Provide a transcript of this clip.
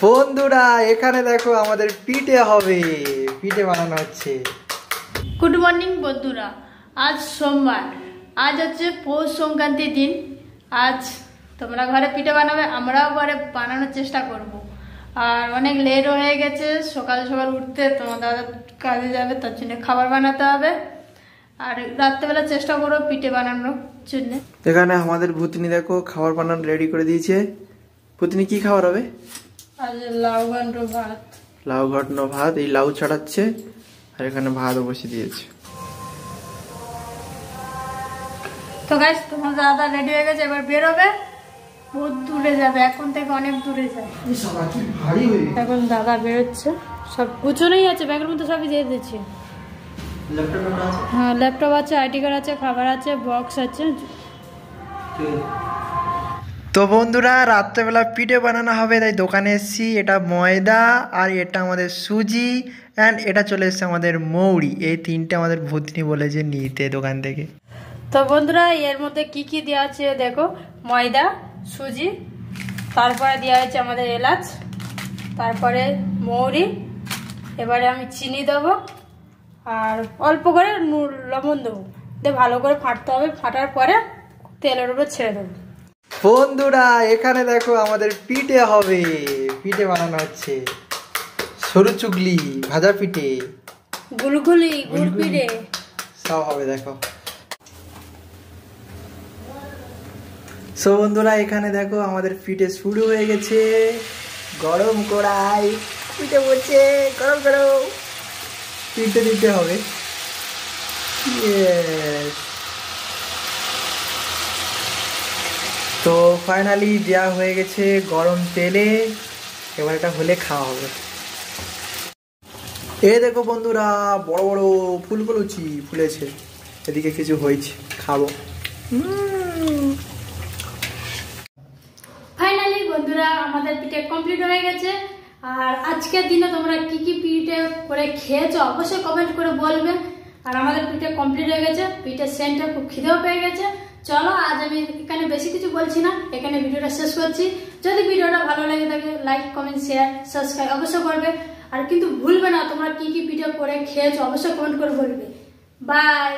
বন্ধুরা এখানে দেখো আমাদের পিঠে হবে, পিঠে বানানো হচ্ছে। গুড মর্নিং বন্ধুরা, আজ সোমবার, আজ হচ্ছে পৌষ সংক্রান্তির দিন। আজ তোমরা ঘরে পিঠে বানাবে, আমরাও ঘরে বানানোর চেষ্টা করব। আর অনেক লেট হয়ে গেছে, সকাল সকাল উঠতে তোমার দাদা কাজে যাবে, তার জন্য খাবার বানাতে হবে। আর রাত্রেবেলা চেষ্টা করবো পিঠে বানানোর জন্য। এখানে আমাদের ভূতনি দেখো খাবার বানানো রেডি করে দিয়েছে। ভূতনি কি খাবার হবে? আজ লাউ ঘন্ট ভাত। লাউ ঘটনো ভাত, এই লাউ ছাড়াচ্ছে আর এখানে ভাতও বসিয়ে দিয়েছে। তো গাইস তোমার দাদা রেডি হয়ে গেছে, এবার বেরোবে, বহুত দূরে যাবে, এখন থেকে অনেক দূরে যায়। এখন দাদা বেরোচ্ছে, সব গুছোনেই আছে, ব্যাগের মধ্যে সবই দিয়ে দিচ্ছি। হ্যাঁ, ল্যাপটপ আছে, আইডি কার্ড আছে, খাবার আছে, বক্স আছে। তো বন্ধুরা রাত্রেবেলা পিঠে বানানো হবে, তাই দোকানে এসেছি। এটা ময়দা আর এটা আমাদের সুজি অ্যান্ড এটা চলে এসছে আমাদের মৌরি। এই তিনটে আমাদের ভূতনি বলেছে নিতে দোকান থেকে। তো বন্ধুরা এর মধ্যে কি কি দেওয়া আছে দেখো, ময়দা, সুজি, তারপরে দেওয়া হয়েছে আমাদের এলাচ, তারপরে মৌরি, এবারে আমি চিনি দেবো আর অল্প করে লবণ দেবো, দিয়ে ভালো করে ফাটতে হবে। ফাটার পরে তেলের উপর ছেড়ে দেবো। বন্ধুরা এখানে দেখো আমাদের পিঠে হবে, পিঠে বানানো হচ্ছে। সরু চুগলি, ভাজা পিঠে, গুলগুলি, গুল পিঠে সব হবে দেখো। সো বন্ধুরা এখানে দেখো আমাদের পিঠে শুরু হয়ে গেছে। গরম কড়াই, পিঠে বলছে গরম গরম, পিঠে দিতে হবে। তো ফাইনালি দেওয়া হয়ে গেছে গরম তেলে, এবার এটা হলে খাওয়া হবে। এ দেখো বন্ধুরা বড় বড় ফুলগুলো ফুলেছে, এদিকে কিছু হয়েছে, খাবো। ফাইনালি বন্ধুরা আমাদের পিঠে কমপ্লিট হয়ে গেছে। আর আজকের দিনে তোমরা কি কি পিঠে করে খেয়েছো অবশ্যই কমেন্ট করে বলবে। আর আমাদের পিঠে কমপ্লিট হয়ে গেছে, পিঠের সেন্টটা খুব খিদেও পেয়ে গেছে। চলো আজ আমি এখানে বেশি কিছু বলছি না, এখানে ভিডিওটা শেষ করছি। যদি ভিডিওটা ভালো লাগে থাকে লাইক, কমেন্ট, শেয়ার, সাবস্ক্রাইব অবশ্যই করবে। আর কিন্তু ভুলবে না তোমরা কি কি পিঠে করে খেয়েছো অবশ্যই কমেন্ট করে বলবে। বাই।